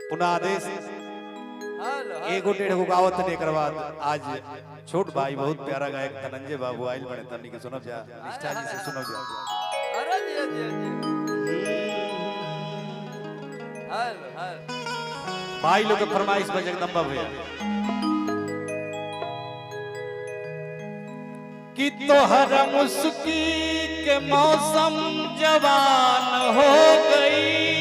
पुनः आदेश एगो डेढ़ गो गावत ने करवाद आज छोट भाई बहुत प्यारा गायक धनंजय बाबू आइल बने तनी के सुनब जा निष्ठा जी से सुनब जा। अरे जी जी जी हाल हाल भाई लोग के फरमाइश पर जगदम्बा भैया कि तोहरा मुस्की के मौसम जवान हो गई।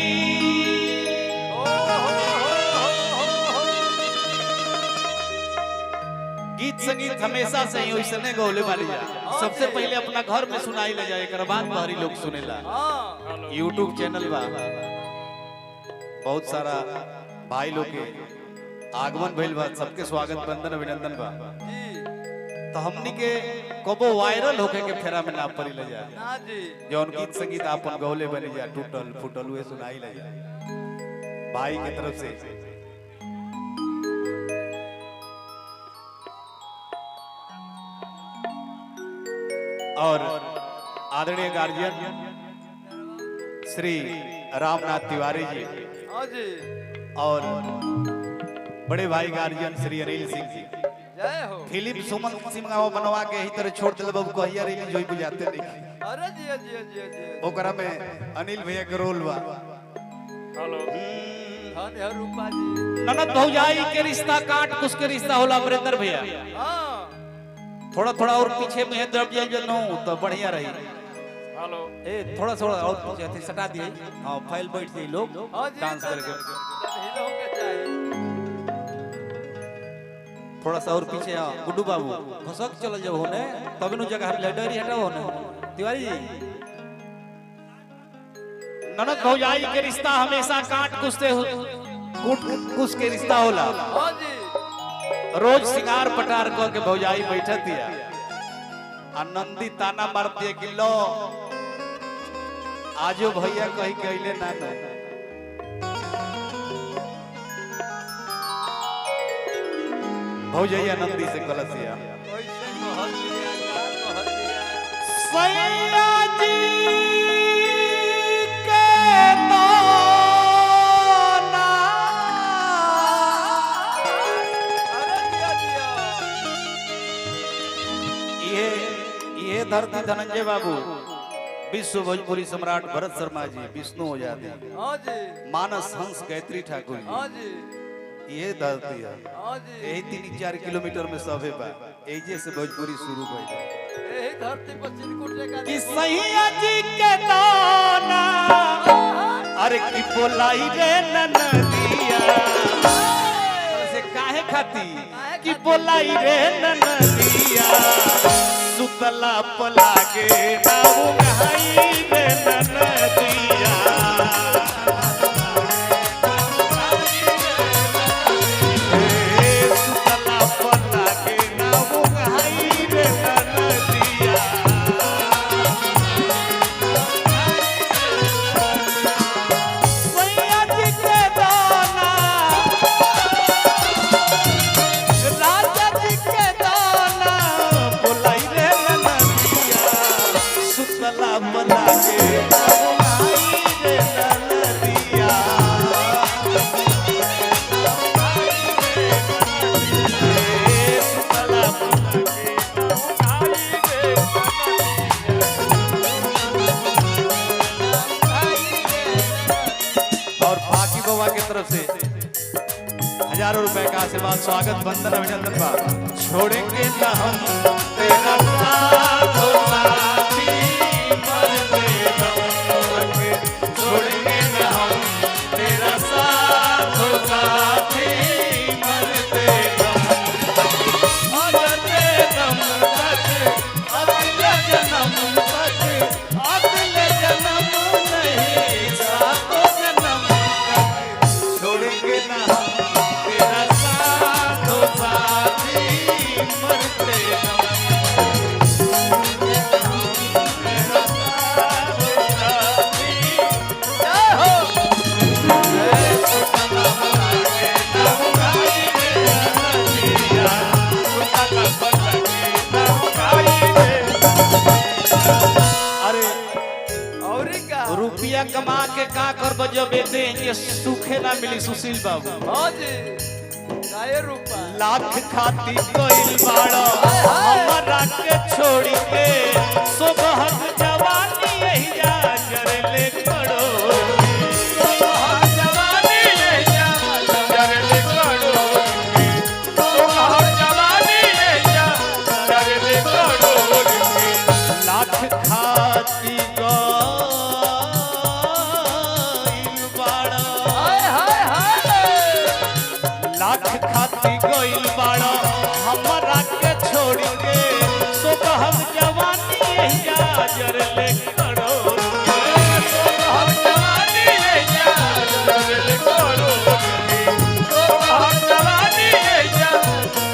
गीत संगीत हमेशा से ही वैसने गौले वाली जा सबसे पहले अपना घर में सुनाई ले जाए कर बाद बाहरी लोग सुनेला। यूट्यूब चैनल बा बहुत सारा भाई लोग के आगमन भइल बा सबके स्वागत वंदन अभिनंदन बा तो हमनी के कबो वायरल होके के फेरा में ना पड़ी ले जा ना जी जौन गीत संगीत आपन गौले बनी जा टूटल फूटल हुए सुनाई ले जा भाई की तरफ से और आदरणीय गार्जियन श्री रामनाथ तिवारी जी हाँ जी और बड़े भाई गार्जियन श्री अनिल सिंह जी जय हो फिल्म सुमन सिंह बनवा के ही तरह छोड़ दिल बाबू कहिया रिलीज होई बुझाते नहीं। अरे जी जी जी जी ओकरा में अनिल भैया के रोल बा। हेलो धन है रूपा जी ननद भौजाई के रिश्ता काट कुछ के रिश्ता होला अमरेंद्र भैया हां थोड़ा थोड़ा और पीछे में दब जाए जनो तो बढ़िया रही। हेलो ए थोड़ा थोड़ा और पीछे थे सटा दिए हां फाइल बैठ जाए लोग डांस करके हिलो के चाहिए थोड़ा सा और पीछे हां गुड्डू बाबू घसक चल जाओ होने तब नु जगह लेडरी हटाओ होने तिवारी जी ननद भौजाई के रिश्ता हमेशा काट कुछ के रिश्ता होला। हां जी रोज सिंगार पटार के भौजाई बैठत दिया आनंदी ताना मारती है कि लो आजो भैया कही कहले ना ना भौजैया नंदी से कलसिया कैसे कहल दिया का कहल दिया सैया जी के तो ये धरती धनंजय बाबू विश्व भोजपुरी सम्राट भरत शर्मा जी विष्णु ओझा जी हां जी मानस हंस गायत्री ठाकुर हां जी जी ये धरती है हां जी यही 3-4 किलोमीटर में सबे बा एजे से भोजपुरी शुरू भइल यही धरती पर चिरकुट जगह कि सैया जी के दाना अरे की बोलाई रे ननदिया से काहे खाती कि बोलाई रे ननदिया सुतला पला के नाऊ गहाई रे ननदिया सुतला पला के नाऊ गहाई रे ननदिया सैया जी के दाना राजा जी के दाना बोलाई रे ननदिया सुतला बला के बोलाई रे ननदिया सुतला बला के बोलाई रे और बाकी बाबा की तरफ से हजारों रुपए का आशीर्वाद स्वागत वंदन अभिनंदन बा छोड़ेंगे ना हम तेरा साथ हो साथी मरते दम तक छोड़ेंगे ना हम तेरा साथ हो साथी मरते दम तक मरते दम तक अगले जन्म तक अगले जन्म नहीं सातों जन्म तक छोड़ेंगे ना हम तेरा साथ हो साथी मरते दम रुपया कमा के का करब जब देंगे सुखे ना मिली सुशील बाबू। हाँ जी गाये रूपा लाख खाती कोई बाड़ो हमरा के छोड़ी के सोबहत जवानी यही जा जरले करो सोहर जवानी ले जा जरले करो सोहर जवानी ले जा जरले करो लाख खाती कोई बाड़ो हाय हाय हाय लाख खाती गइल बाड़ा हमरा के छोड़ के सोबहम जवानी यही जरले करो सोहर जवानी ले जा जरले करो सोहर जवानी ले जा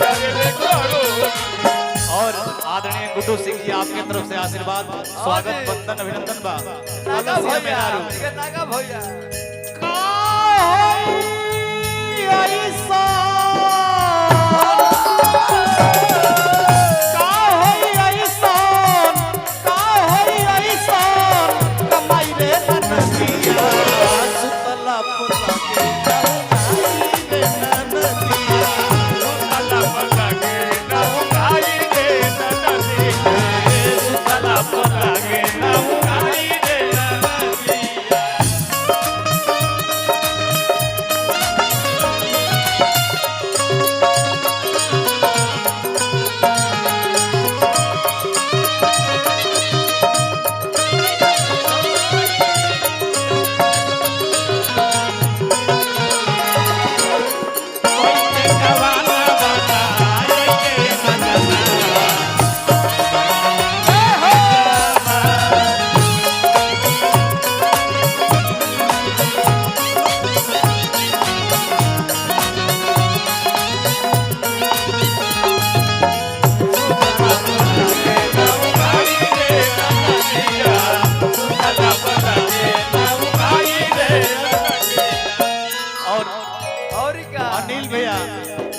जरले करो। और आदरणीय गुड्डू सिंह जी आपके तरफ से आशीर्वाद स्वागत वंदन अभिनंदन बा नागा अलग से भैया मेहरारू। ठीक नागा भैया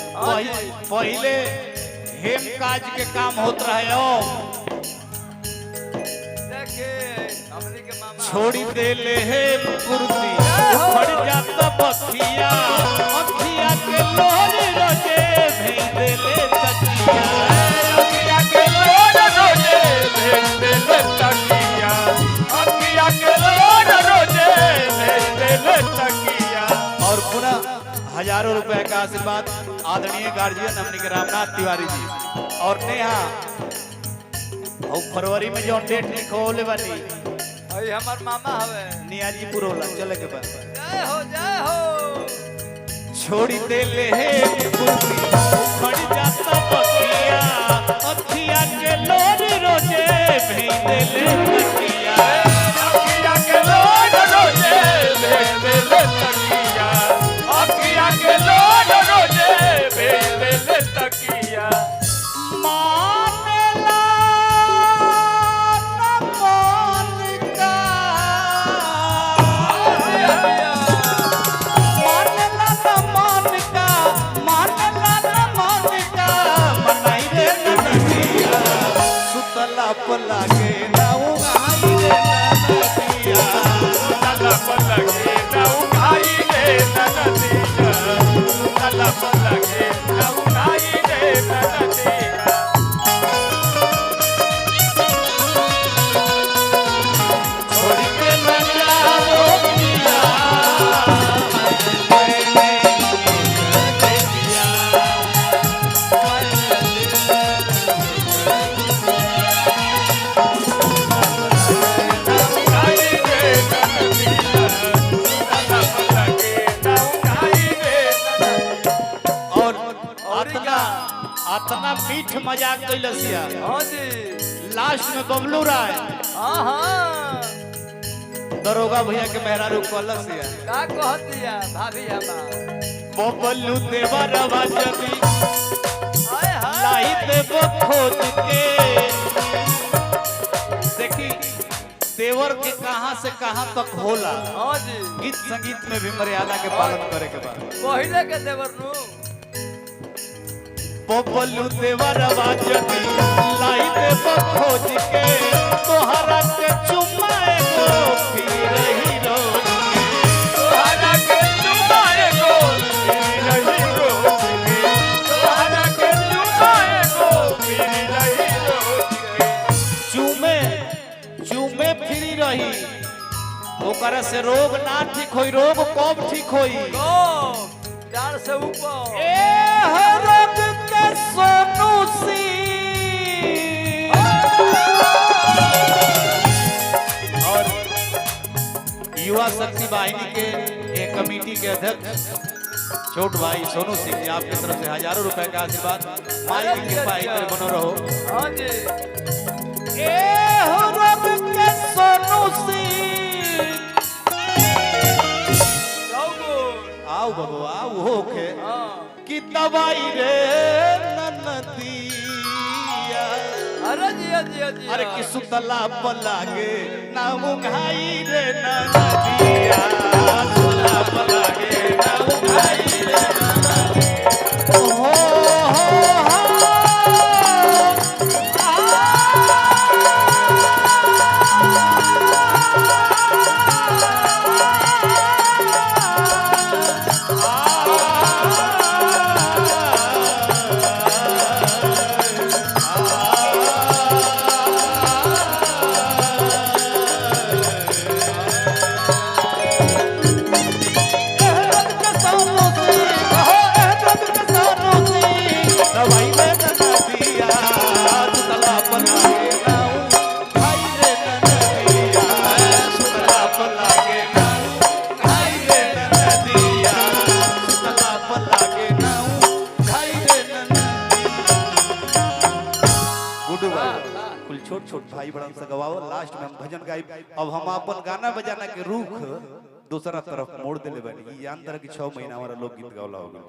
पहले हेम काज के काम होत रहे हो हमनी के मामा छोड़ी दे ले हे कुर्ती उखड़ जाता बखिया अखिया के लोर रोजे भेज दे ले तकिया अखिया के लोर रोजे भेज दे ले तकिया अखिया के लोर रोजे भेज दे ले तकिया। और पूरा हजारों रुपए का आशीर्वाद आदरणीय गार्जियन हमनी के रामनाथ तिवारी जी और नेहा और फरवरी में जो डेट लिखोले बानी अई हमार मामा हवे नियाजी पुरोला चले के बाद जय हो छोड़ी दे ले हे कुर्ती उखड़ जाता बखिया अखिया के लोर रोजे भेज दे ले तकिया अखिया के लोर रोजे भेज दे ले तकिया अखिया के लोर रोजे भेज दे ले तकिया। मानेला न मन का मानेला न मन का मनाई रे नदिया सुतला पला के नाऊ आई रे नदिया सुतला पला के नाऊ आई रे नदिया सुतला पला के नाऊ आई रे नदिया। छोड़ के न जाओ पिया और अतना मीठ मजाक कैलसिया हाँ जी लास्ट में बबलू राय हाँ हाँ दरोगा भैया के मेहरारू कलसिया का कहतिया भाभी हमार बबलू देवरवा जदी हाय हाय लाई देव खोज के देखी देवर के कहां से कहां तक होला हाँ जी गीत संगीत में भी मर्यादा के पालन करे के बाद पहिले के देवर नु बबलू देवरवा जदी लाई देव खोज के तोहरा के चुम्मा एगो फिर ओकरा से रोग ना ठीक होई, रोग कब ठीक होई? प्यार से ऊपर ए रोग के सोनू सी और युवा शक्ति वाहिनी के एक कमेटी के अध्यक्ष छोट भाई सोनू सिंह जी, आपकी तरफ से हजारों रुपए का आशीर्वाद, माई की कृपा इधर बनो रहो। हाँ जी ए रोग के सोनू सिंह आओ बाबू आओ होके कि दवाई रे ननदिया, अरे जिया जिया जिया अरे कि सुतला पलागे ना मुंगाई रे ननदिया, सुतला पलागे ना मुंगाई रे ननदिया। हो छोट छोट भाई बड़न से गवाओ, लास्ट में हम भजन गाई। अब हम अपन गाना बजाना के रुख दूसरा तरफ मोड़ देले बनी। ये अंदर की 6 महीना हमारा लोकगीत गावला हो गया।